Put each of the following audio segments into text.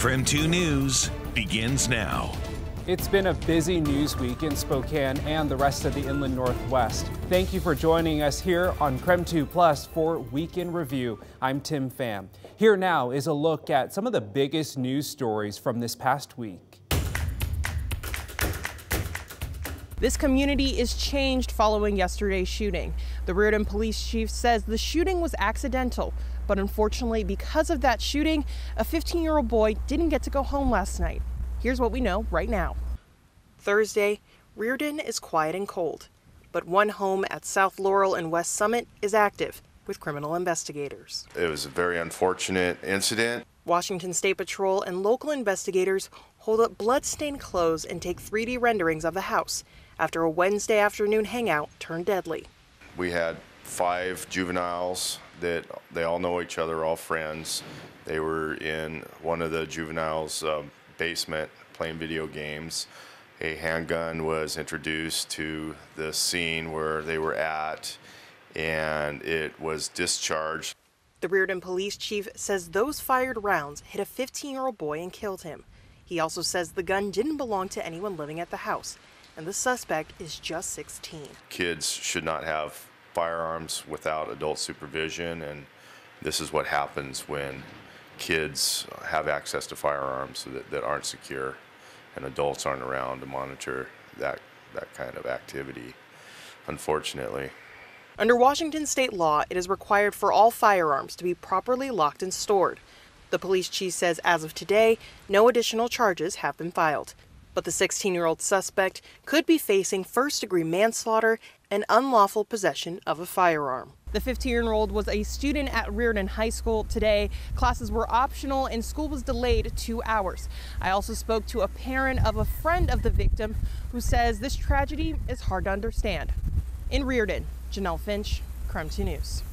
KREM 2 News begins now. It's been a busy news week in Spokane and the rest of the Inland Northwest. Thank you for joining us here on KREM 2 Plus for Week in Review. I'm Tim Pham. Here now is a look at some of the biggest news stories from this past week. This community is changed following yesterday's shooting. The Reardan police chief says the shooting was accidental, but unfortunately because of that shooting, a 15-year-old boy didn't get to go home last night. Here's what we know right now. Thursday, Reardan is quiet and cold, but one home at South Laurel and West Summit is active with criminal investigators. It was a very unfortunate incident. Washington State Patrol and local investigators hold up blood-stained clothes and take 3D renderings of the house after a Wednesday afternoon hangout turned deadly. We had 5 juveniles that they all know each other, all friends. They were in one of the juveniles' basement playing video games. A handgun was introduced to the scene where they were at, and it was discharged. The Reardan police chief says those fired rounds hit a 15-year-old boy and killed him. He also says the gun didn't belong to anyone living at the house, and the suspect is just 16. Kids should not have firearms without adult supervision, and this is what happens when kids have access to firearms that aren't secure and adults aren't around to monitor that kind of activity, unfortunately. Under Washington state law, it is required for all firearms to be properly locked and stored. The police chief says as of today, no additional charges have been filed. But the 16-year-old suspect could be facing first-degree manslaughter and unlawful possession of a firearm. The 15-year-old was a student at Reardan High School today. Classes were optional and school was delayed 2 hours. I also spoke to a parent of a friend of the victim who says this tragedy is hard to understand. In Reardan, Janelle Finch, KREM 2 News.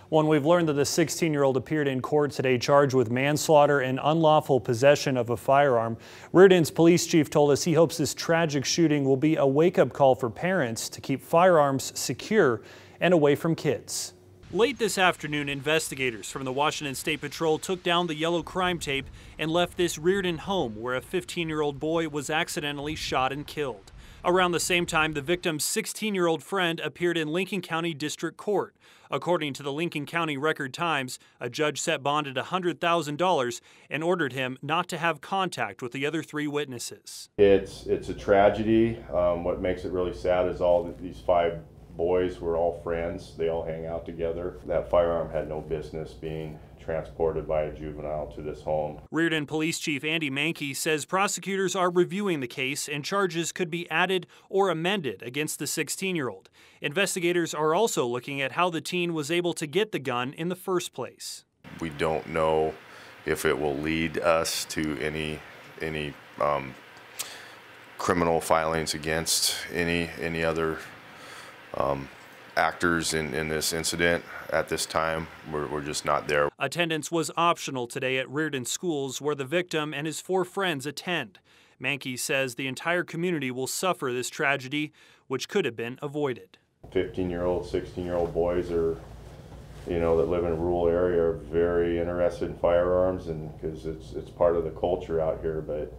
Well, we've learned that the 16-year-old appeared in court today charged with manslaughter and unlawful possession of a firearm. Reardan's police chief told us he hopes this tragic shooting will be a wake-up call for parents to keep firearms secure and away from kids. Late this afternoon, investigators from the Washington State Patrol took down the yellow crime tape and left this Reardan home where a 15-year-old boy was accidentally shot and killed. Around the same time, the victim's 16-year-old friend appeared in Lincoln County District Court. According to the Lincoln County Record-Times, a judge set bond at $100,000 and ordered him not to have contact with the other 3 witnesses. It's a tragedy. What makes it really sad is all these 5 boys were all friends. They all hang out together. That firearm had no business being transported by a juvenile to this home. Reardan Police Chief Andy Mankey says prosecutors are reviewing the case and charges could be added or amended against the 16-year-old. Investigators are also looking at how the teen was able to get the gun in the first place. We don't know if it will lead us to any criminal filings against any other actors in this incident. At this time, we're just not there. Attendance was optional today at Reardan schools where the victim and his 4 friends attend. Mankey says the entire community will suffer this tragedy, which could have been avoided. 15-year-old, 16-year-old boys are, that live in a rural area are very interested in firearms, and because it's part of the culture out here. But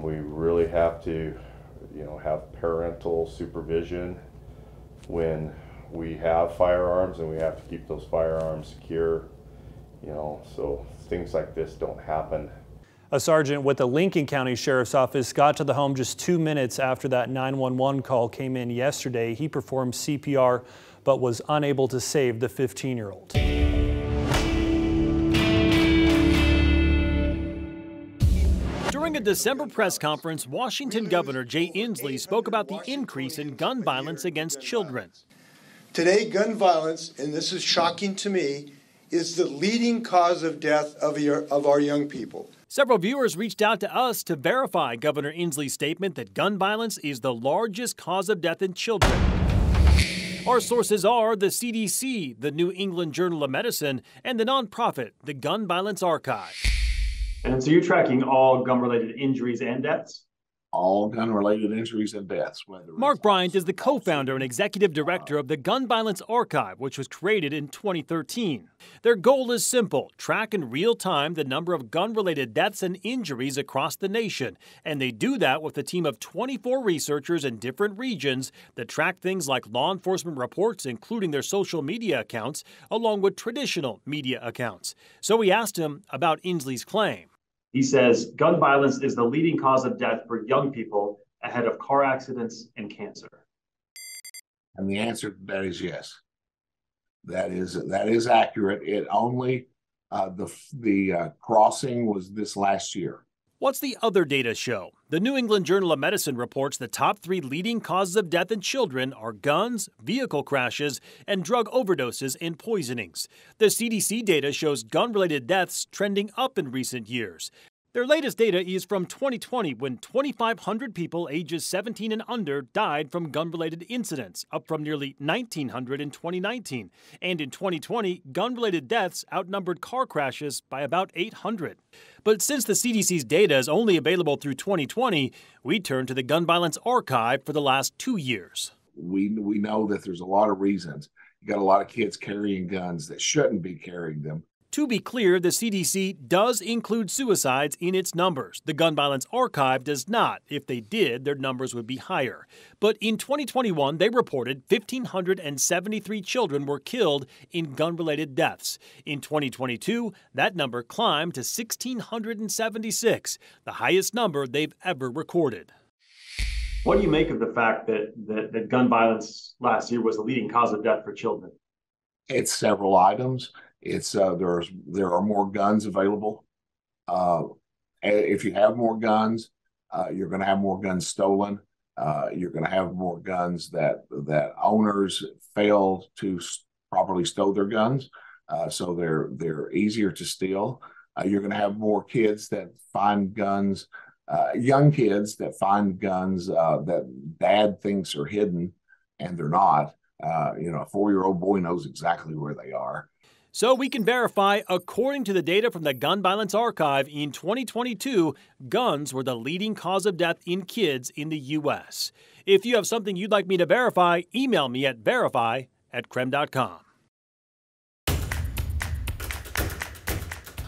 we really have to, have parental supervision when we have firearms, and we have to keep those firearms secure, so things like this don't happen. A sergeant with the Lincoln County Sheriff's Office got to the home just 2 minutes after that 911 call came in yesterday. He performed CPR but was unable to save the 15-year-old. During a December press conference, Washington Governor Jay Inslee spoke about the increase in gun violence against children. Today, gun violence, and this is shocking to me, is the leading cause of death of our young people. Several viewers reached out to us to verify Governor Inslee's statement that gun violence is the largest cause of death in children. Our sources are the CDC, the New England Journal of Medicine, and the nonprofit, the Gun Violence Archive. And so you're tracking all gun-related injuries and deaths? all gun-related injuries and deaths. Mark Bryant is the co-founder and executive director of the Gun Violence Archive, which was created in 2013. Their goal is simple: track in real time the number of gun-related deaths and injuries across the nation. And they do that with a team of 24 researchers in different regions that track things like law enforcement reports, including their social media accounts, along with traditional media accounts. So we asked him about Inslee's claim. He says gun violence is the leading cause of death for young people, ahead of car accidents and cancer. And the answer to that is yes. That is accurate. It only the crossing was this last year. What's the other data show? The New England Journal of Medicine reports the top 3 leading causes of death in children are guns, vehicle crashes, and drug overdoses and poisonings. The CDC data shows gun-related deaths trending up in recent years. Their latest data is from 2020, when 2,500 people ages 17 and under died from gun-related incidents, up from nearly 1,900 in 2019. And in 2020, gun-related deaths outnumbered car crashes by about 800. But since the CDC's data is only available through 2020, we turn to the Gun Violence Archive for the last 2 years. We know that there's a lot of reasons. You got a lot of kids carrying guns that shouldn't be carrying them. To be clear, the CDC does include suicides in its numbers. The Gun Violence Archive does not. If they did, their numbers would be higher. But in 2021, they reported 1,573 children were killed in gun-related deaths. In 2022, that number climbed to 1,676, the highest number they've ever recorded. What do you make of the fact that gun violence last year was the leading cause of death for children? It's several items. It's there are more guns available. If you have more guns, you're going to have more guns stolen. You're going to have more guns that owners fail to properly stow their guns, so they're easier to steal. You're going to have more kids that find guns, young kids that find guns that dad thinks are hidden, and they're not. A 4-year-old boy knows exactly where they are. So we can verify, according to the data from the Gun Violence Archive, in 2022, guns were the leading cause of death in kids in the U.S. If you have something you'd like me to verify, email me at verify@krem.com.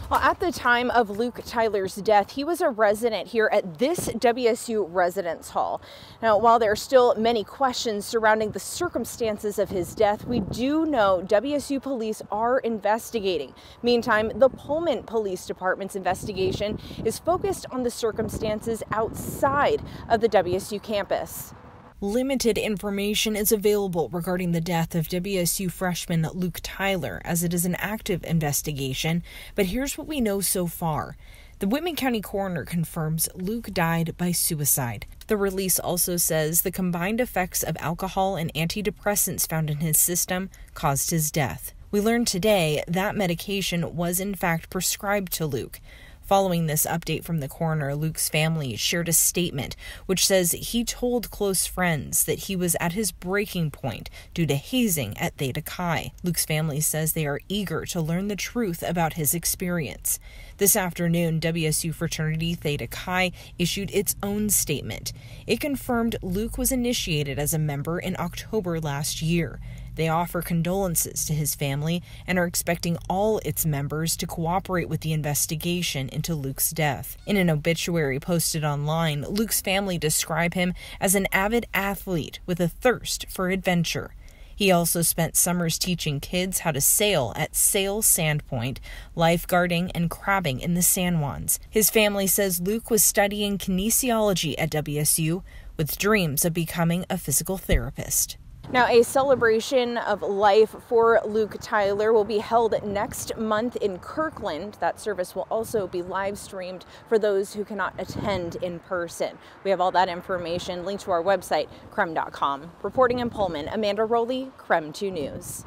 Well, at the time of Luke Tyler's death, he was a resident here at this WSU residence hall. Now, while there are still many questions surrounding the circumstances of his death, we do know WSU police are investigating. Meantime, the Pullman Police Department's investigation is focused on the circumstances outside of the WSU campus. Limited information is available regarding the death of WSU freshman Luke Tyler, as it is an active investigation, but here's what we know so far. The Whitman County coroner confirms Luke died by suicide. The release also says the combined effects of alcohol and antidepressants found in his system caused his death. We learned today that medication was in fact prescribed to Luke. Following this update from the coroner, Luke's family shared a statement which says he told close friends that he was at his breaking point due to hazing at Theta Chi. Luke's family says they are eager to learn the truth about his experience. This afternoon, WSU fraternity Theta Chi issued its own statement. It confirmed Luke was initiated as a member in October last year. They offer condolences to his family and are expecting all its members to cooperate with the investigation into Luke's death. In an obituary posted online, Luke's family describe him as an avid athlete with a thirst for adventure. He also spent summers teaching kids how to sail at Sail Sandpoint, lifeguarding and crabbing in the San Juans. His family says Luke was studying kinesiology at WSU with dreams of becoming a physical therapist. Now, a celebration of life for Luke Tyler will be held next month in Kirkland. That service will also be live streamed for those who cannot attend in person. We have all that information linked to our website, KREM.com. Reporting in Pullman, Amanda Rowley, KREM 2 News.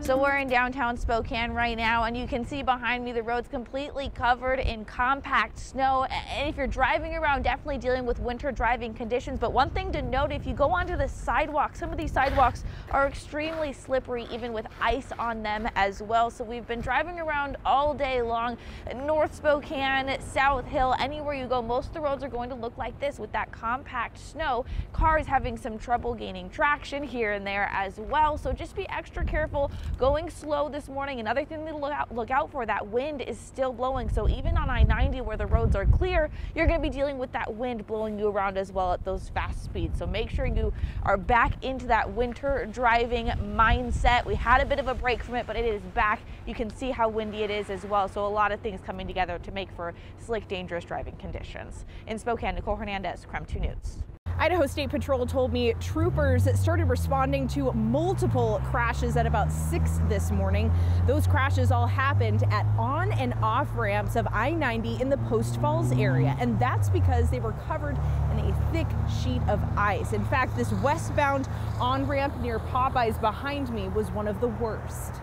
So we're in downtown Spokane right now, and you can see behind me the road's completely covered in compact snow. And if you're driving around, definitely dealing with winter driving conditions. But one thing to note, if you go onto the sidewalk, some of these sidewalks are extremely slippery, even with ice on them as well. So we've been driving around all day long. North Spokane, South Hill, anywhere you go, most of the roads are going to look like this with that compact snow. Cars having some trouble gaining traction here and there as well. So just be extra careful going slow this morning. Another thing to look out for, that wind is still blowing. So even on I-90 where the roads are clear, you're going to be dealing with that wind blowing you around as well at those fast speeds. So make sure you are back into that winter driving mindset. We had a bit of a break from it, but it is back. You can see how windy it is as well. So a lot of things coming together to make for slick, dangerous driving conditions. In Spokane, Nicole Hernandez, KREM 2 News. Idaho State Patrol told me troopers started responding to multiple crashes at about 6 this morning. Those crashes all happened at on and off ramps of I-90 in the Post Falls area, and that's because they were covered in a thick sheet of ice. In fact, this westbound on-ramp near Popeyes behind me was one of the worst.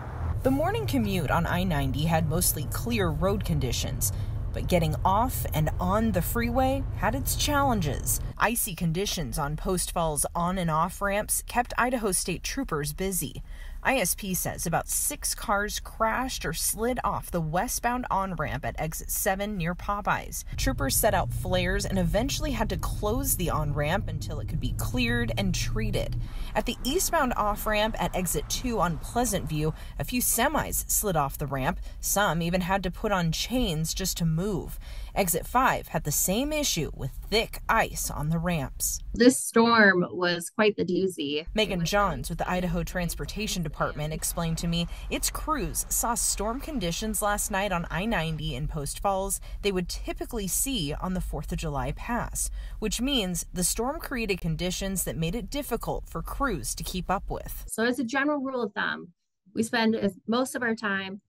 The morning commute on I-90 had mostly clear road conditions, but getting off and on the freeway had its challenges. Icy conditions on Post Falls on and off ramps kept Idaho State troopers busy. ISP says about 6 cars crashed or slid off the westbound on-ramp at exit 7 near Popeyes. Troopers set out flares and eventually had to close the on-ramp until it could be cleared and treated. At the eastbound off-ramp at exit 2 on Pleasant View, a few semis slid off the ramp. Some even had to put on chains just to move. Exit 5 had the same issue with thick ice on the ramps. This storm was quite the doozy. Megan Johns with the Idaho Transportation Department explained to me its crews saw storm conditions last night on I-90 in Post Falls they would typically see on the 4th of July pass, which means the storm created conditions that made it difficult for crews to keep up with. So as a general rule of thumb, we spend most of our time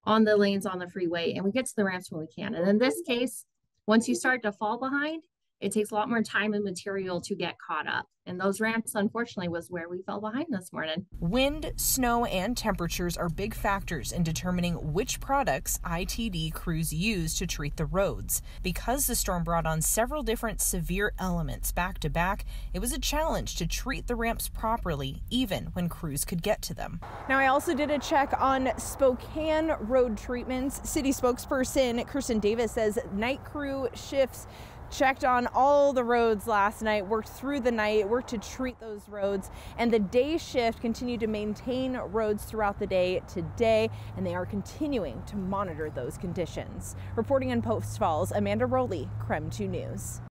on the lanes on the freeway, and we get to the ramps when we can. And in this case, once you start to fall behind, it takes a lot more time and material to get caught up. And those ramps, unfortunately, was where we fell behind this morning. Wind, snow, and temperatures are big factors in determining which products ITD crews use to treat the roads. Because the storm brought on several different severe elements back to back, it was a challenge to treat the ramps properly, even when crews could get to them. Now, I also did a check on Spokane road treatments. City spokesperson Kirsten Davis says night crew shifts checked on all the roads last night, worked through the night, worked to treat those roads, and the day shift continued to maintain roads throughout the day today, and they are continuing to monitor those conditions. Reporting in Post Falls, Amanda Rowley, KREM 2 News.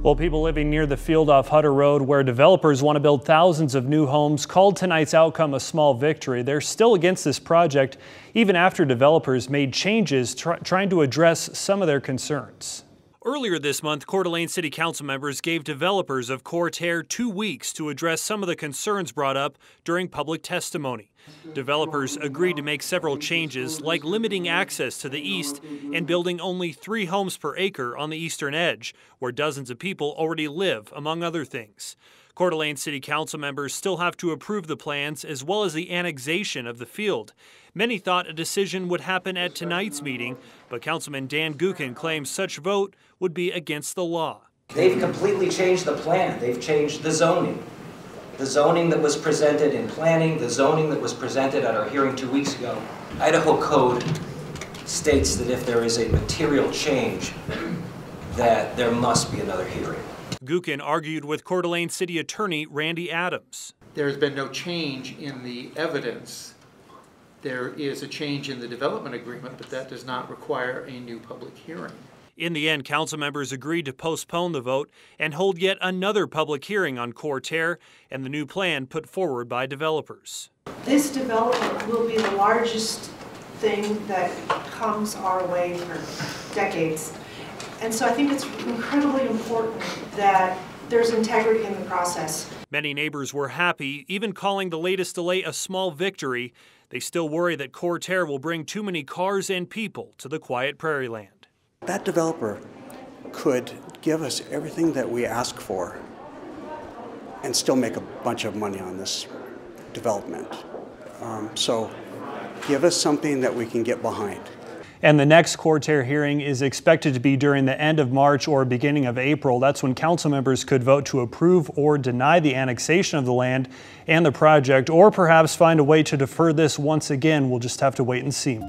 Well, people living near the field off Hutter Road, where developers want to build thousands of new homes, called tonight's outcome a small victory. They're still against this project, even after developers made changes trying to address some of their concerns. Earlier this month, Coeur d'Alene City Council members gave developers of Coeur d'Alene 2 weeks to address some of the concerns brought up during public testimony. Developers agreed to make several changes, like limiting access to the east and building only 3 homes per acre on the eastern edge, where dozens of people already live, among other things. Coeur d'Alene City Council members still have to approve the plans as well as the annexation of the field. Many thought a decision would happen at tonight's meeting, but Councilman Dan Gukin claims such vote would be against the law. They've completely changed the plan. They've changed the zoning. The zoning that was presented in planning, the zoning that was presented at our hearing 2 weeks ago. Idaho Code states that if there is a material change, that there must be another hearing. Gukin argued with Coeur d'Alene City Attorney Randy Adams. There has been no change in the evidence. There is a change in the development agreement, but that does not require a new public hearing. In the end, council members agreed to postpone the vote and hold yet another public hearing on Coeur d'Alene and the new plan put forward by developers. This development will be the largest thing that comes our way for decades. And so I think it's incredibly important that there's integrity in the process. Many neighbors were happy, even calling the latest delay a small victory. They still worry that Coeur d'Alene will bring too many cars and people to the quiet prairie land. That developer could give us everything that we ask for and still make a bunch of money on this development. So give us something that we can get behind. And the next court hearing is expected to be during the end of March or beginning of April. That's when council members could vote to approve or deny the annexation of the land and the project, or perhaps find a way to defer this once again. We'll just have to wait and see.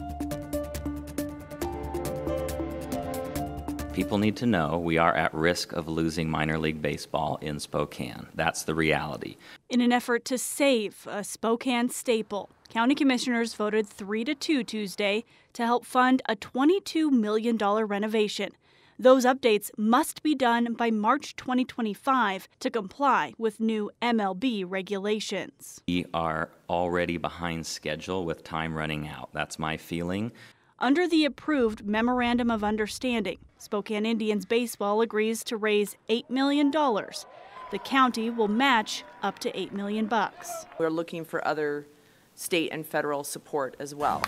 People need to know we are at risk of losing minor league baseball in Spokane. That's the reality. In an effort to save a Spokane staple, county commissioners voted 3-2 Tuesday to help fund a $22 million renovation. Those updates must be done by March 2025 to comply with new MLB regulations. We are already behind schedule with time running out. That's my feeling. Under the approved Memorandum of Understanding, Spokane Indians baseball agrees to raise $8 million. The county will match up to $8 million. We're looking for other state and federal support as well.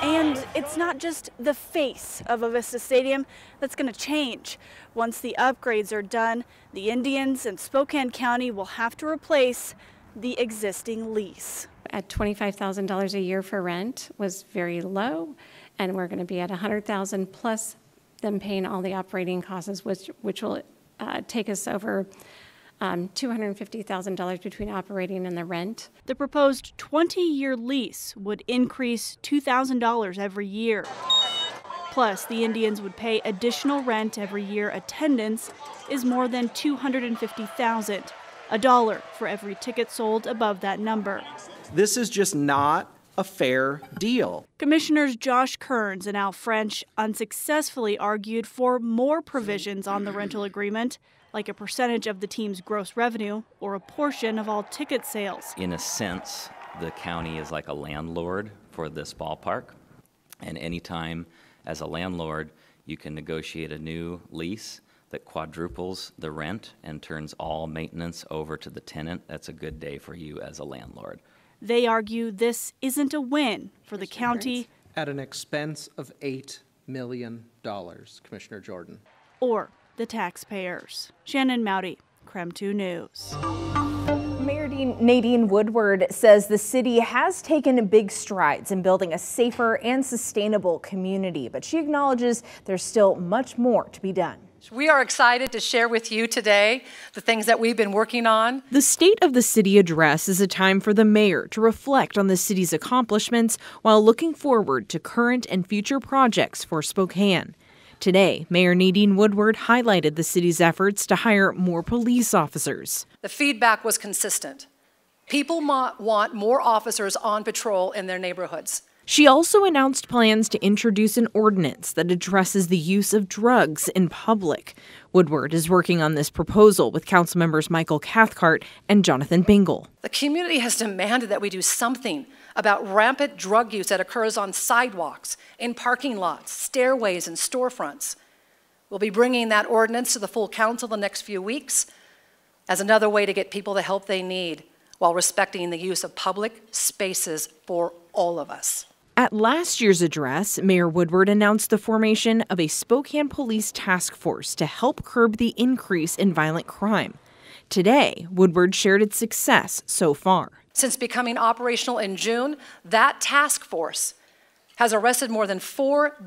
And it's not just the face of Avista Stadium that's going to change. Once the upgrades are done, the Indians and Spokane County will have to replace the existing lease. At $25,000 a year for rent was very low, and we're going to be at $100,000 plus them paying all the operating costs, which will take us over $250,000 between operating and the rent. The proposed 20-year lease would increase $2,000 every year. Plus, the Indians would pay additional rent every year. Attendance is more than $250,000, $1 for every ticket sold above that number. This is just not a fair deal. Commissioners Josh Kearns and Al French unsuccessfully argued for more provisions on the rental agreement, like a percentage of the team's gross revenue or a portion of all ticket sales. In a sense, the county is like a landlord for this ballpark. And anytime as a landlord, you can negotiate a new lease that quadruples the rent and turns all maintenance over to the tenant, that's a good day for you as a landlord. They argue this isn't a win for the county. At an expense of $8 million, Commissioner Jordan. Or the taxpayers. Shannon Mowdy, KREM 2 News. Mayor Nadine Woodward says the city has taken big strides in building a safer and sustainable community, but she acknowledges there's still much more to be done. We are excited to share with you today the things that we've been working on. The State of the City address is a time for the mayor to reflect on the city's accomplishments while looking forward to current and future projects for Spokane. Today, Mayor Nadine Woodward highlighted the city's efforts to hire more police officers. The feedback was consistent. People want more officers on patrol in their neighborhoods. She also announced plans to introduce an ordinance that addresses the use of drugs in public. Woodward is working on this proposal with Councilmembers Michael Cathcart and Jonathan Bingle. The community has demanded that we do something about rampant drug use that occurs on sidewalks, in parking lots, stairways, and storefronts. We'll be bringing that ordinance to the full council the next few weeks as another way to get people the help they need while respecting the use of public spaces for all of us. At last year's address, Mayor Woodward announced the formation of a Spokane Police Task Force to help curb the increase in violent crime. Today, Woodward shared its success so far. Since becoming operational in June, that task force has arrested more than 24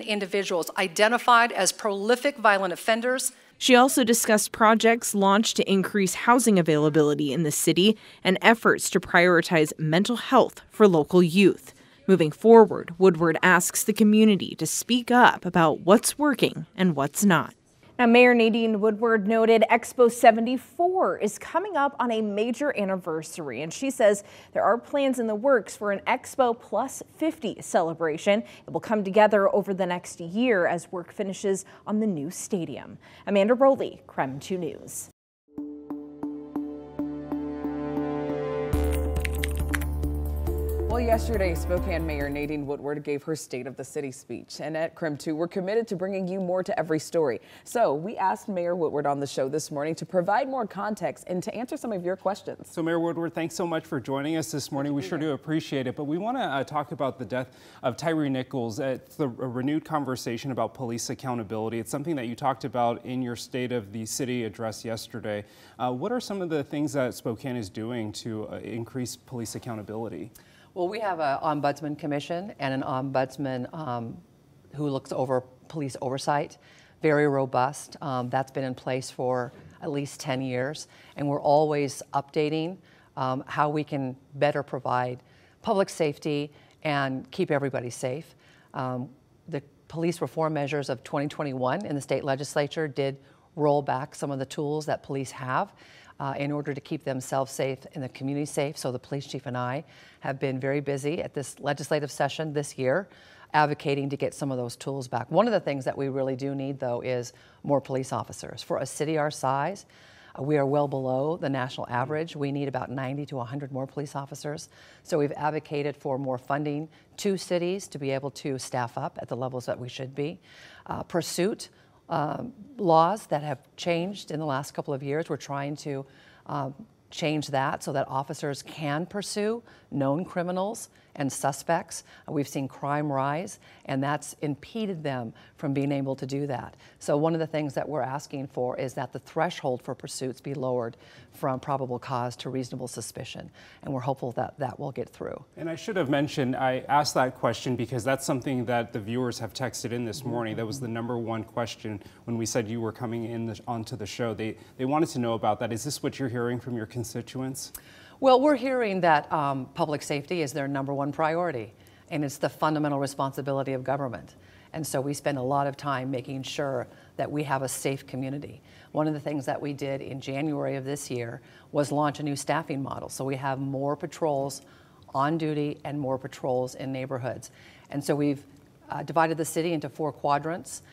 individuals identified as prolific violent offenders. She also discussed projects launched to increase housing availability in the city and efforts to prioritize mental health for local youth. Moving forward, Woodward asks the community to speak up about what's working and what's not. Now, Mayor Nadine Woodward noted Expo 74 is coming up on a major anniversary, and she says there are plans in the works for an Expo Plus 50 celebration. It will come together over the next year as work finishes on the new stadium. Amanda Rowley, KREM 2 News. Well, yesterday, Spokane Mayor Nadine Woodward gave her State of the City speech. And at KREM 2, we're committed to bringing you more to every story. So we asked Mayor Woodward on the show this morning to provide more context and to answer some of your questions. So Mayor Woodward, thanks so much for joining us this morning. We sure do appreciate it. But we want to talk about the death of Tyree Nichols. It's a renewed conversation about police accountability. It's something that you talked about in your State of the City address yesterday. What are some of the things that Spokane is doing to increase police accountability? Well, we have an ombudsman commission and an ombudsman who looks over police oversight, very robust. That's been in place for at least 10 years, and we're always updating how we can better provide public safety and keep everybody safe. The police reform measures of 2021 in the state legislature did roll back some of the tools that police have in order to keep themselves safe and the community safe. So the police chief and I have been very busy at this legislative session this year advocating to get some of those tools back. One of the things that we really do need, though, is more police officers. For a city our size, we are well below the national average. We need about 90 to 100 more police officers. So we've advocated for more funding to cities to be able to staff up at the levels that we should be. Pursuit laws that have changed in the last couple of years. We're trying to change that so that officers can pursue known criminals and suspects. We've seen crime rise, and that's impeded them from being able to do that. So one of the things that we're asking for is that the threshold for pursuits be lowered from probable cause to reasonable suspicion, and we're hopeful that that will get through. And I should have mentioned, I asked that question because that's something that the viewers have texted in this morning. That was the #1 question when we said you were coming in onto the show. They wanted to know about that. Is this what you're hearing from your constituents? Well, we're hearing that public safety is their #1 priority, and it's the fundamental responsibility of government. And so we spend a lot of time making sure that we have a safe community. One of the things that we did in January of this year was launch a new staffing model. So we have more patrols on duty and more patrols in neighborhoods. And so we've divided the city into 4 quadrants.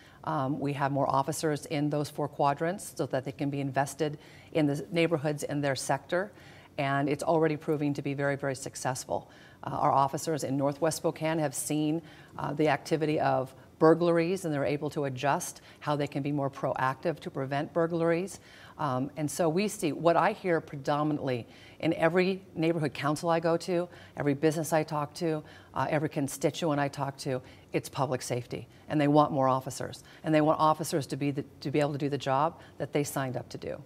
We have more officers in those 4 quadrants so that they can be invested in the neighborhoods in their sector. And it's already proving to be very, very successful. Our officers in Northwest Spokane have seen the activity of burglaries, and they're able to adjust how they can be more proactive to prevent burglaries. And so we see what I hear predominantly in every neighborhood council I go to, every business I talk to, every constituent I talk to, it's public safety. And they want more officers. And they want officers to be able to do the job that they signed up to do.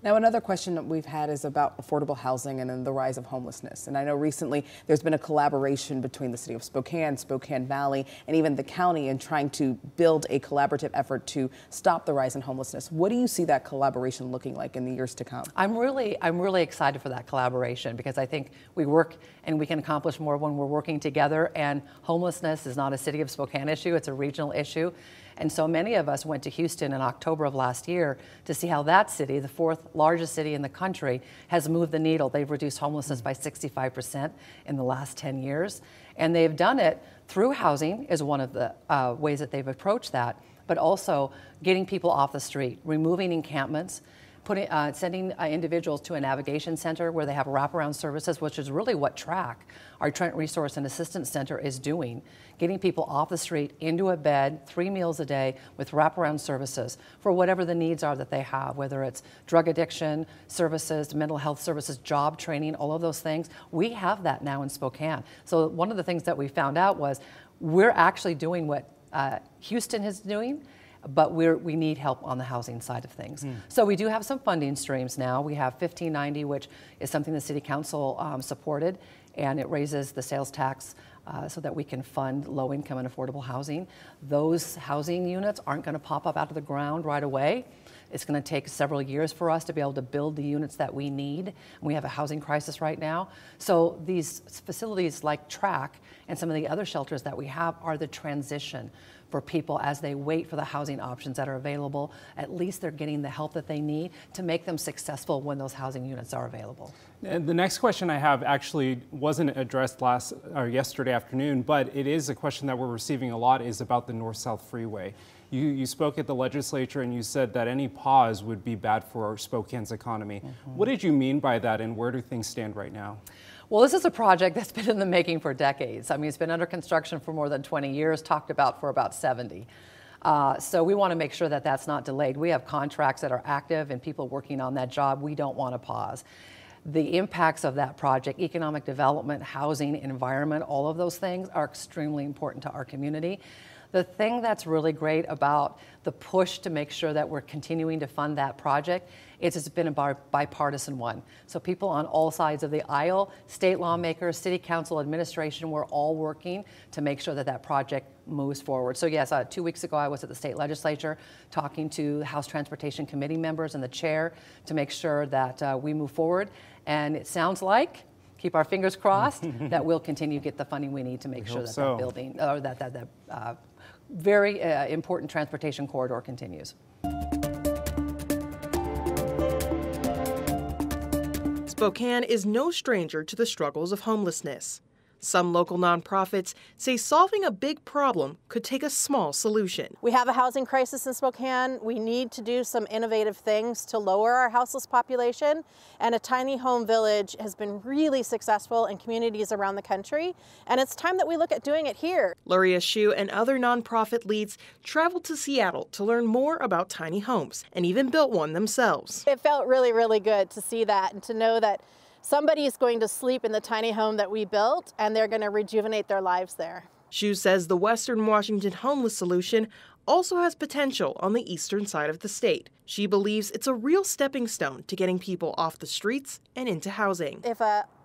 Now, another question that we've had is about affordable housing and then the rise of homelessness. And I know recently there's been a collaboration between the city of Spokane, Spokane Valley, and even the county in trying to build a collaborative effort to stop the rise in homelessness. What do you see that collaboration looking like in the years to come? I'm really excited for that collaboration because I think we work and we can accomplish more when we're working together. And homelessness is not a city of Spokane issue, it's a regional issue. And so many of us went to Houston in October of last year to see how that city, the 4th largest city in the country, has moved the needle. They've reduced homelessness by 65% in the last 10 years. And they've done it through housing is one of the ways that they've approached that, but also getting people off the street, removing encampments, sending individuals to a navigation center where they have wraparound services, which is really what TRAC, our Trent Resource and Assistance Center, is doing. Getting people off the street, into a bed, 3 meals a day with wraparound services for whatever the needs are that they have, whether it's drug addiction services, mental health services, job training, all of those things. We have that now in Spokane. So one of the things that we found out was we're actually doing what Houston is doing, but we need help on the housing side of things. So we do have some funding streams now. We have 1590, which is something the City Council supported, and it raises the sales tax so that we can fund low-income and affordable housing. Those housing units aren't going to pop up out of the ground right away. It's going to take several years for us to be able to build the units that we need. We have a housing crisis right now. So these facilities like TRAC and some of the other shelters that we have are the transition for people as they wait for the housing options that are available. At least they're getting the help that they need to make them successful when those housing units are available. And the next question I have actually wasn't addressed yesterday afternoon, but it is a question that we're receiving a lot, is about the North-South Freeway. You spoke at the legislature and you said that any pause would be bad for Spokane's economy. What did you mean by that, and where do things stand right now? Well, this is a project that's been in the making for decades. I mean, it's been under construction for more than 20 years, talked about for about 70. So we want to make sure that that's not delayed. We have contracts that are active and people working on that job. We don't want to pause. The impacts of that project, economic development, housing, environment, all of those things are extremely important to our community. The thing that's really great about the push to make sure that we're continuing to fund that project is it's been a bipartisan one. So people on all sides of the aisle, state lawmakers, city council, administration, we're all working to make sure that that project moves forward. So yes, 2 weeks ago I was at the state legislature talking to House Transportation Committee members and the chair to make sure that we move forward. And it sounds like, keep our fingers crossed, that we'll continue to get the funding we need to make sure that that building, or that very important transportation corridor continues. Spokane is no stranger to the struggles of homelessness. Some local nonprofits say solving a big problem could take a small solution. We have a housing crisis in Spokane. We need to do some innovative things to lower our houseless population. And a tiny home village has been really successful in communities around the country. And it's time that we look at doing it here. Luria Shu and other nonprofit leads traveled to Seattle to learn more about tiny homes and even built one themselves. It felt really, really good to see that and to know that somebody is going to sleep in the tiny home that we built, and they're going to rejuvenate their lives there. Shu says the Western Washington homeless solution also has potential on the eastern side of the state. She believes it's a real stepping stone to getting people off the streets and into housing. If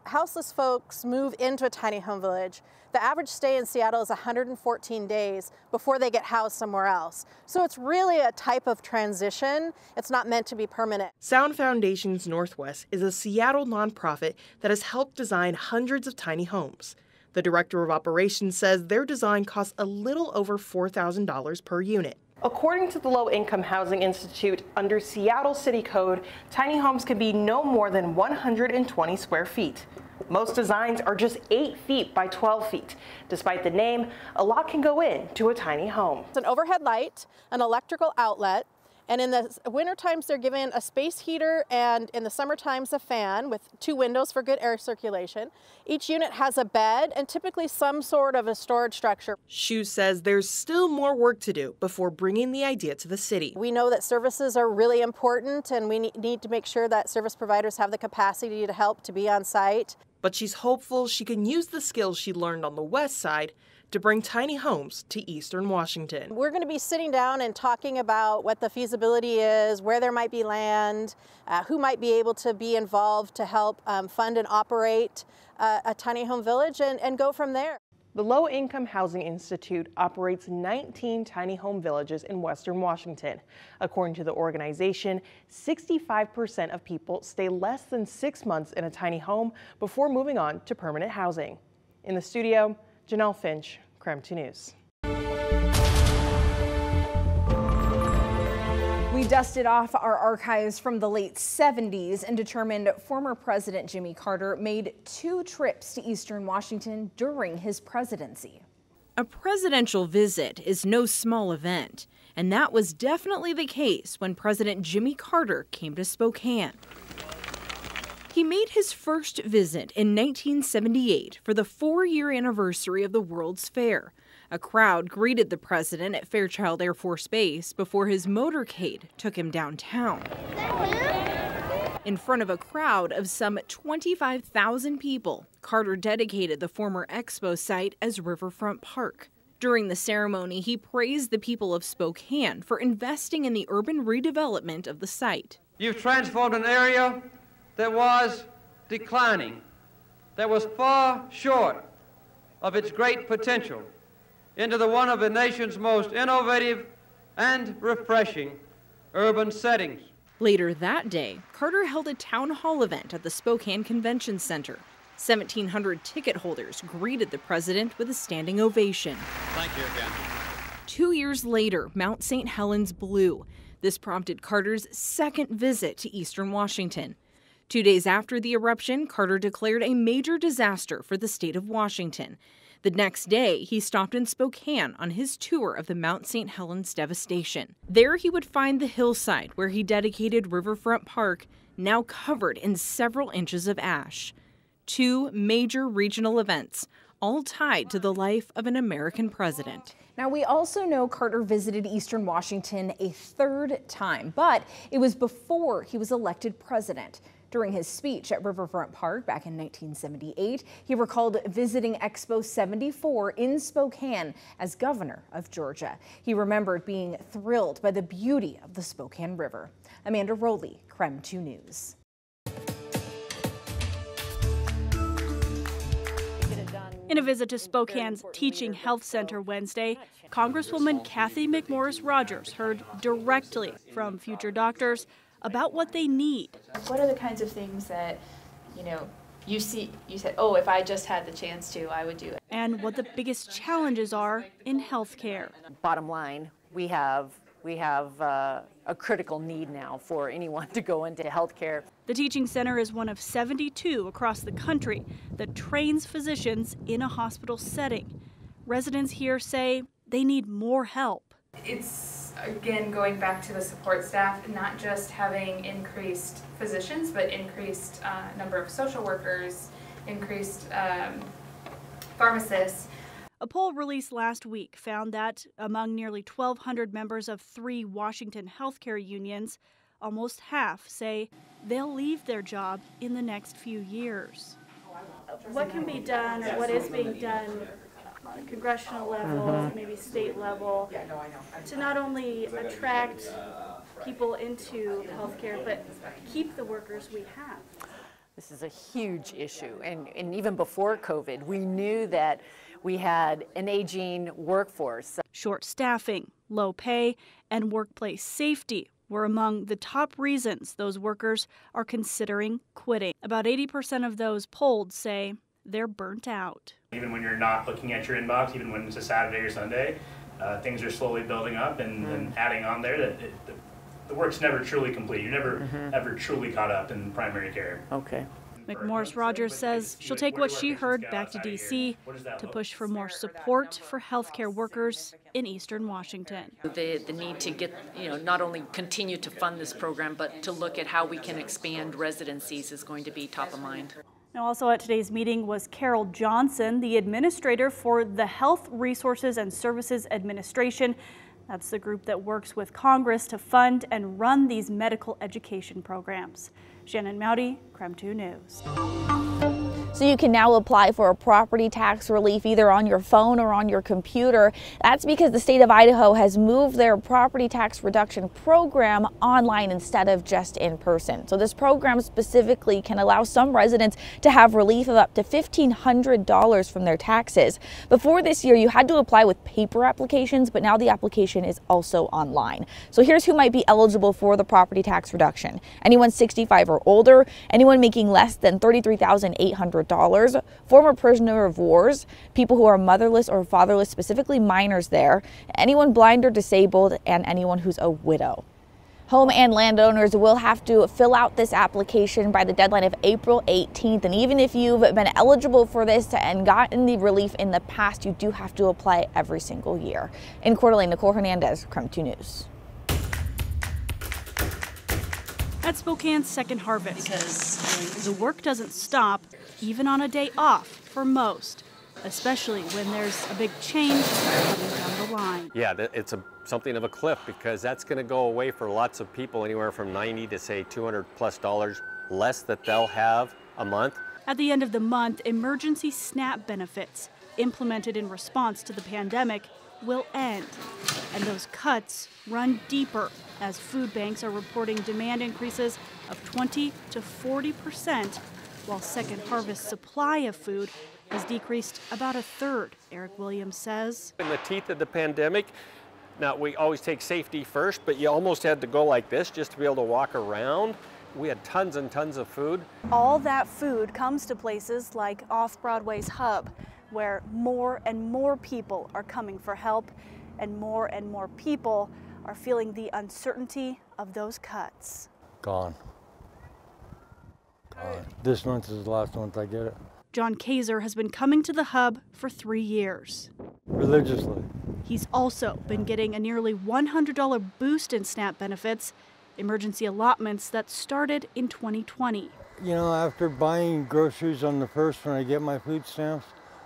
houseless folks move into a tiny home village, the average stay in Seattle is 114 days before they get housed somewhere else. So it's really a type of transition. It's not meant to be permanent. Sound Foundations Northwest is a Seattle nonprofit that has helped design hundreds of tiny homes. The director of operations says their design costs a little over $4,000 per unit. According to the Low Income Housing Institute, under Seattle City Code, tiny homes can be no more than 120 square feet. Most designs are just 8 feet by 12 feet. Despite the name, a lot can go into a tiny home. It's an overhead light, an electrical outlet, and in the winter times they're given a space heater, and in the summer times a fan with 2 windows for good air circulation. Each unit has a bed and typically some sort of a storage structure. Shu says there's still more work to do before bringing the idea to the city. We know that services are really important, and we need to make sure that service providers have the capacity to help to be on site. But she's hopeful she can use the skills she learned on the west side to bring tiny homes to eastern Washington. We're going to be sitting down and talking about what the feasibility is, where there might be land, who might be able to be involved to help fund and operate a tiny home village, and go from there. The Low Income Housing Institute operates 19 tiny home villages in western Washington. According to the organization, 65% of people stay less than 6 months in a tiny home before moving on to permanent housing. In the studio, Janelle Finch, KREM 2 News. We dusted off our archives from the late 70s and determined former President Jimmy Carter made 2 trips to eastern Washington during his presidency. A presidential visit is no small event, and that was definitely the case when President Jimmy Carter came to Spokane. He made his first visit in 1978 for the 4-year anniversary of the World's Fair. A crowd greeted the president at Fairchild Air Force Base before his motorcade took him downtown. In front of a crowd of some 25,000 people, Carter dedicated the former expo site as Riverfront Park. During the ceremony, he praised the people of Spokane for investing in the urban redevelopment of the site. You've transformed an area that was declining, that was far short of its great potential, into the one of the nation's most innovative and refreshing urban settings. Later that day, Carter held a town hall event at the Spokane Convention Center. 1,700 ticket holders greeted the president with a standing ovation. Thank you again. 2 years later, Mount St. Helens blew. This prompted Carter's second visit to eastern Washington. 2 days after the eruption, Carter declared a major disaster for the state of Washington. The next day, he stopped in Spokane on his tour of the Mount St. Helens devastation. There he would find the hillside where he dedicated Riverfront Park, now covered in several inches of ash. 2 major regional events, all tied to the life of an American president. Now, we also know Carter visited Eastern Washington a 3rd time, but it was before he was elected president. During his speech at Riverfront Park back in 1978, he recalled visiting Expo 74 in Spokane as governor of Georgia. He remembered being thrilled by the beauty of the Spokane River. Amanda Rowley, KREM 2 News. In a visit to Spokane's Teaching Health Center Wednesday, Congresswoman Kathy McMorris Rogers heard directly from future doctors about what they need. What are the kinds of things that, you said, oh, if I just had the chance to, I would do it. And what the biggest challenges are in healthcare. Bottom line, we have a critical need now for anyone to go into healthcare. The Teaching Center is one of 72 across the country that trains physicians in a hospital setting. Residents here say they need more help. It's, again, going back to the support staff, not just having increased physicians, but increased number of social workers, increased pharmacists. A poll released last week found that among nearly 1,200 members of 3 Washington healthcare unions, almost half say they'll leave their job in the next few years. What can be done, or what is being done on a congressional level, maybe state level, to not only attract people into healthcare, but keep the workers we have? This is a huge issue, and even before COVID, we knew that we had an aging workforce. Short staffing, low pay, and workplace safety were among the top reasons those workers are considering quitting. About 80% of those polled say they're burnt out. Even when you're not looking at your inbox, even when it's a Saturday or Sunday, things are slowly building up and adding on there that the work's never truly complete. You're never ever truly caught up in primary care. Okay. McMorris Rogers says she'll take what she heard back to D.C. to push for more support for healthcare workers in Eastern Washington. The need to get, not only continue to fund this program, but to look at how we can expand residencies is going to be top of mind. Now, also at today's meeting was Carol Johnson, the administrator for the Health Resources and Services Administration. That's the group that works with Congress to fund and run these medical education programs. Shannon Mowdy, KREM 2 News. So you can now apply for a property tax relief either on your phone or on your computer. That's because the state of Idaho has moved their property tax reduction program online instead of just in person. So this program specifically can allow some residents to have relief of up to $1,500 from their taxes. Before this year, you had to apply with paper applications, but now the application is also online. So here's who might be eligible for the property tax reduction. Anyone 65 or older, anyone making less than $33,800, former prisoner of wars, people who are motherless or fatherless, specifically minors there, anyone blind or disabled, and anyone who's a widow. Home and landowners will have to fill out this application by the deadline of April 18th. And even if you've been eligible for this and gotten the relief in the past, you do have to apply every single year. In Coeur d'Alene, Nicole Hernandez, KREM 2 News. At Spokane's Second Harvest, the work doesn't stop, even on a day off for most, especially when there's a big change coming down the line. Yeah, it's something of a cliff because that's going to go away for lots of people, anywhere from $90 to say $200+ less that they'll have a month. At the end of the month, emergency SNAP benefits implemented in response to the pandemic will end, and those cuts run deeper as food banks are reporting demand increases of 20 to 40%, while Second Harvest's supply of food has decreased about a third, Eric Williams says. In the teeth of the pandemic, now we always take safety first, but you almost had to go like this just to be able to walk around. We had tons and tons of food. All that food comes to places like Off-Broadway's Hub, where more and more people are coming for help, and more people are feeling the uncertainty of those cuts. Gone. This month is the last month I get it. John Kaiser has been coming to the Hub for 3 years. Religiously. He's also been getting a nearly $100 boost in SNAP benefits, emergency allotments that started in 2020. You know, after buying groceries on the first when I get my food stamps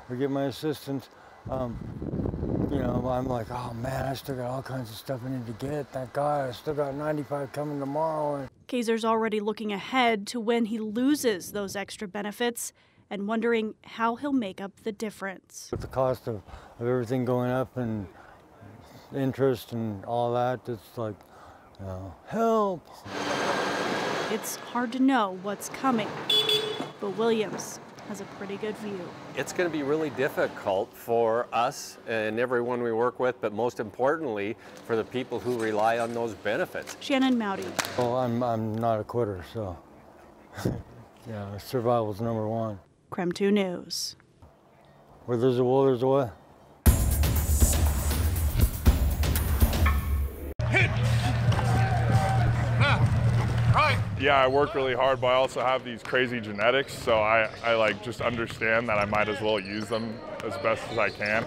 or get my assistance, you know, I'm like, oh man, I still got all kinds of stuff I need to get. Thank God, I still got 95 coming tomorrow. Kaiser's already looking ahead to when he loses those extra benefits and wondering how he'll make up the difference. With the cost of everything going up and interest and all that, it's like, you know, help. It's hard to know what's coming, but Williams has a pretty good view. It's going to be really difficult for us and everyone we work with, but most importantly, for the people who rely on those benefits. Shannon Mowdy. Well, I'm not a quitter, so yeah, survival's #1. KREM 2 News. Where there's a will, there's a way. Yeah, I work really hard, but I also have these crazy genetics, so I like just understand that I might as well use them as best as I can.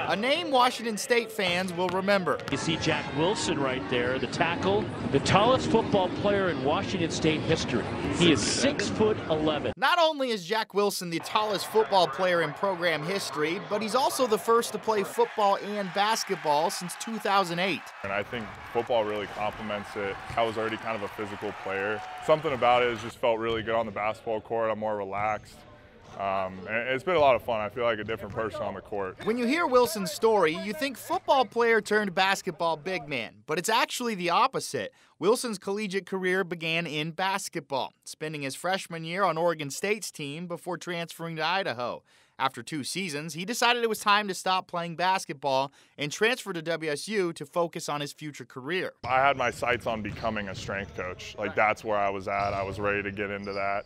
A name Washington State fans will remember. You see Jack Wilson right there, the tackle, the tallest football player in Washington State history. He is 6'11". Not only is Jack Wilson the tallest football player in program history, but he's also the first to play football and basketball since 2008. And I think football really complements it. I was already kind of a physical player. Something about it has just felt really good on the basketball court. I'm more relaxed. And it's been a lot of fun. I feel like a different person on the court. When you hear Wilson's story, you think football player turned basketball big man, but it's actually the opposite. Wilson's collegiate career began in basketball, spending his freshman year on Oregon State's team before transferring to Idaho. After 2 seasons, he decided it was time to stop playing basketball and transfer to WSU to focus on his future career. I had my sights on becoming a strength coach. Like, that's where I was at. I was ready to get into that.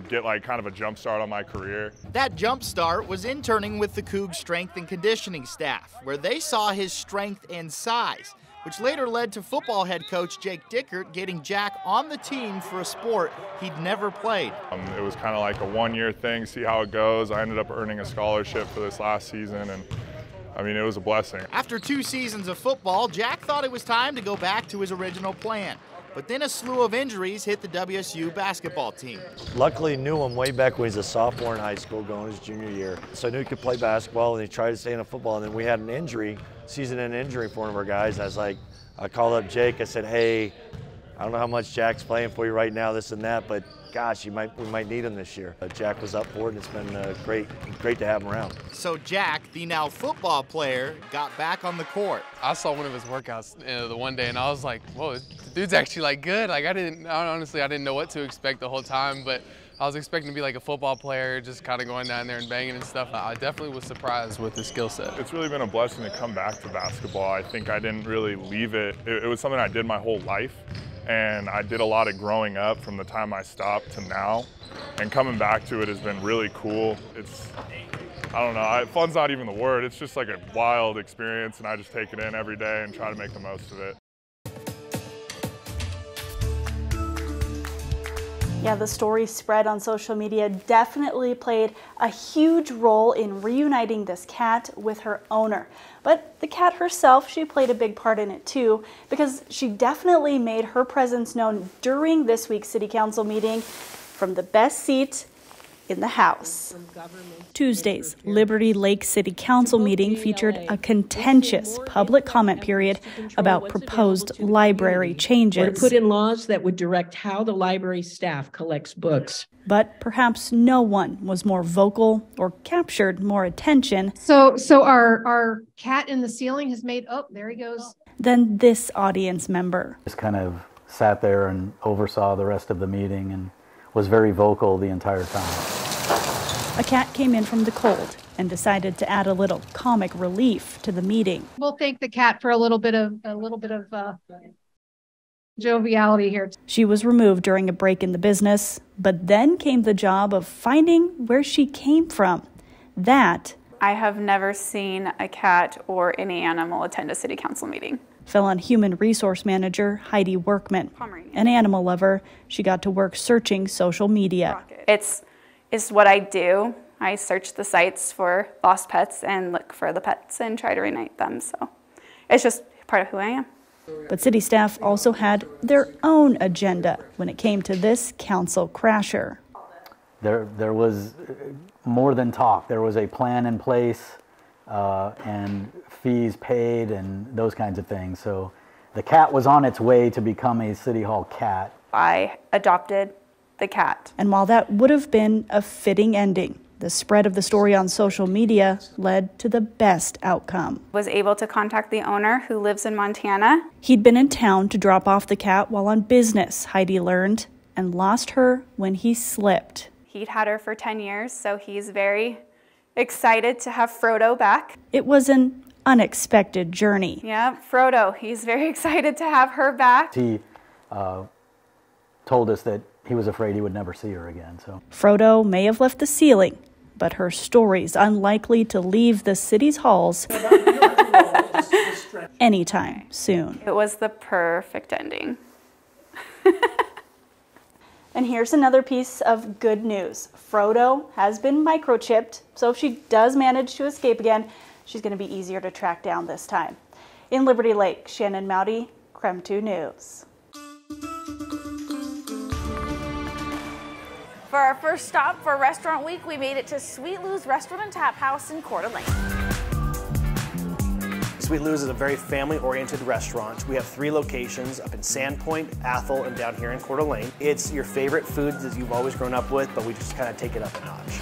Get like kind of a jump start on my career. That jump start was interning with the Cougs strength and conditioning staff, where they saw his strength and size, which later led to football head coach Jake Dickert getting Jack on the team for a sport he'd never played. It was kind of like a one-year thing, see how it goes. I ended up earning a scholarship for this last season, and I mean, it was a blessing. After 2 seasons of football, Jack thought it was time to go back to his original plan. But then a slew of injuries hit the WSU basketball team. Luckily, knew him way back when he was a sophomore in high school going his junior year. So I knew he could play basketball, and he tried to stay in football. And then we had an injury, season-end injury for one of our guys. And I called up Jake. I said, hey, I don't know how much Jack's playing for you right now, this and that, but gosh, we might need him this year. Jack was up for it, and it's been great to have him around. So Jack, the now football player, got back on the court. I saw one of his workouts the one day, and I was like, whoa, the dude's actually like good. Like honestly, I didn't know what to expect the whole time, but I was expecting to be like a football player, just kind of going down there and banging and stuff. I definitely was surprised with his skill set. It's really been a blessing to come back to basketball. I think I didn't really leave it. It was something I did my whole life. And I did a lot of growing up from the time I stopped to now. And coming back to it has been really cool. I don't know, fun's not even the word. It's just like a wild experience, and I just take it in every day and try to make the most of it. Yeah, the story spread on social media definitely played a huge role in reuniting this cat with her owner. But the cat herself, she played a big part in it too, because she definitely made her presence known during this week's City Council meeting from the best seat in the House. Tuesday's Liberty Lake City Council meeting featured a contentious public comment period about proposed library changes. Or to put in laws that would direct how the library staff collects books. But perhaps no one was more vocal or captured more attention. So our cat in the ceiling has made, oh, there he goes. Than this audience member. Just kind of sat there and oversaw the rest of the meeting and was very vocal the entire time. A cat came in from the cold and decided to add a little comic relief to the meeting. We'll thank the cat for a little bit of joviality here. She was removed during a break in the business, but then came the job of finding where she came from. That I have never seen a cat or any animal attend a city council meeting. Fell on human resource manager Heidi Workman. An animal lover, she got to work searching social media. It's what I do. I search the sites for lost pets and look for the pets and try to reunite them. So it's just part of who I am. But city staff also had their own agenda when it came to this council crasher. There was more than talk. There was a plan in place and fees paid and those kinds of things. So the cat was on its way to become a City Hall cat. I adopted the cat. And while that would have been a fitting ending, the spread of the story on social media led to the best outcome. Was able to contact the owner who lives in Montana. He'd been in town to drop off the cat while on business, Heidi learned, and lost her when he slipped. He'd had her for 10 years, so he's very excited to have Frodo back. It was an unexpected journey. Yeah, Frodo, he's very excited to have her back. He told us that he was afraid he would never see her again. So Frodo may have left the ceiling, but her story's unlikely to leave the city's halls anytime soon. It was the perfect ending. And here's another piece of good news. Frodo has been microchipped, so if she does manage to escape again, she's going to be easier to track down this time. In Liberty Lake, Shannon Mowdy, KREM 2 News. For our first stop for Restaurant Week, we made it to Sweet Lou's Restaurant and Tap House in Coeur d'Alene. Sweet Lou's is a very family-oriented restaurant. We have 3 locations up in Sandpoint, Athol, and down here in Coeur d'Alene. It's your favorite food that you've always grown up with, but we just kind of take it up a notch.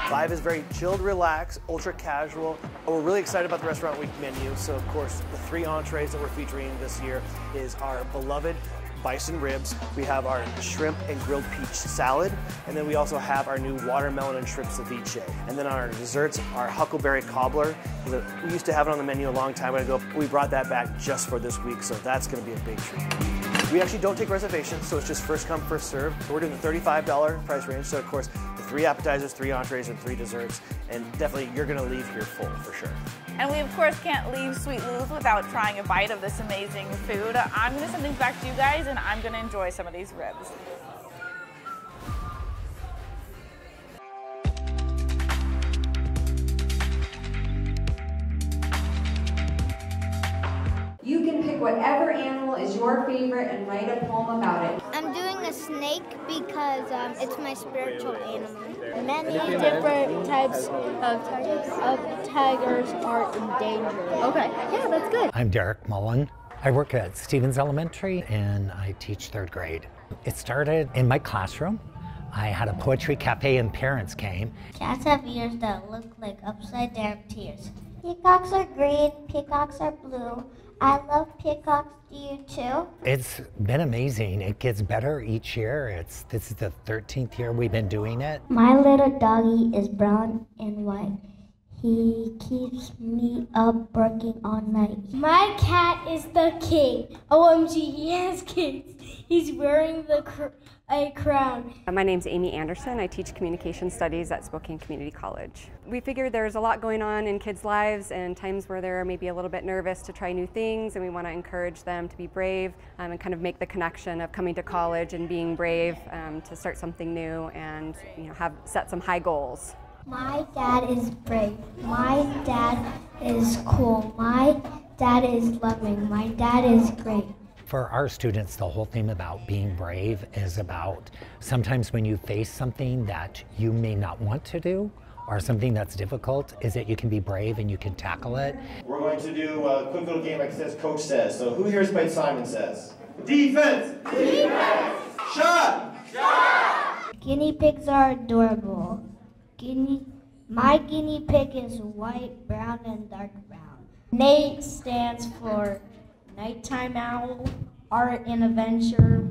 Vibe is very chilled, relaxed, ultra casual. We're really excited about the Restaurant Week menu. So of course, the 3 entrees that we're featuring this year is our beloved bison ribs. We have our shrimp and grilled peach salad, and then we also have our new watermelon and shrimp ceviche. And then on our desserts, our huckleberry cobbler. We used to have it on the menu a long time ago. We brought that back just for this week, so that's going to be a big treat. We actually don't take reservations, so it's just first come, first serve. We're doing the $35 price range, so of course, the 3 appetizers, 3 entrees, and 3 desserts, and definitely you're going to leave here full for sure. And we, of course, can't leave Sweet Lou's without trying a bite of this amazing food. I'm going to send things back to you guys, and I'm going to enjoy some of these ribs. You can pick whatever animal is your favorite and write a poem about it. I'm doing a snake because it's my spiritual animal. Many different types of tigers are endangered. Okay, yeah, that's good. I'm Derek Mullen. I work at Stevens Elementary and I teach 3rd grade. It started in my classroom. I had a poetry cafe and parents came. Cats have ears that look like upside down tears. Peacocks are green, peacocks are blue. I love peacocks, do you too? It's been amazing. It gets better each year. This is the 13th year we've been doing it. My little doggy is brown and white. He keeps me up barking all night. My cat is the king. OMG, he has kids. He's wearing a crown. My name's Amy Anderson. I teach communication studies at Spokane Community College. We figured there's a lot going on in kids' lives and times where they're maybe a little bit nervous to try new things, and we want to encourage them to be brave and kind of make the connection of coming to college and being brave to start something new and set some high goals. My dad is brave. My dad is cool. My dad is loving. My dad is great. For our students, the whole thing about being brave is about sometimes when you face something that you may not want to do or something that's difficult, is that you can be brave and you can tackle it. We're going to do a quick little game like says Coach Says. So who here has played Simon Says? Defense! Defense! Shot! Shot! Guinea pigs are adorable. My guinea pig is white, brown, and dark brown. NATE stands for Nighttime Owl, Art and Adventure,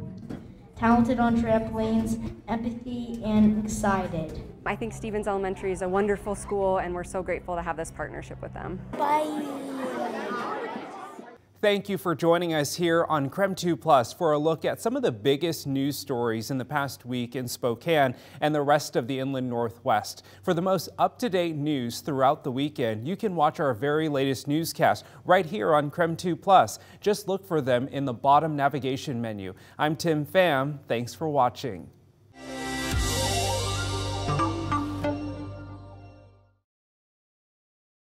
Talented on Trampolines, Empathy, and Excited. I think Stevens Elementary is a wonderful school, and we're so grateful to have this partnership with them. Bye. Thank you for joining us here on KREM 2 Plus for a look at some of the biggest news stories in the past week in Spokane and the rest of the Inland Northwest. For the most up-to-date news throughout the weekend, you can watch our very latest newscast right here on KREM 2 Plus. Just look for them in the bottom navigation menu. I'm Tim Pham. Thanks for watching.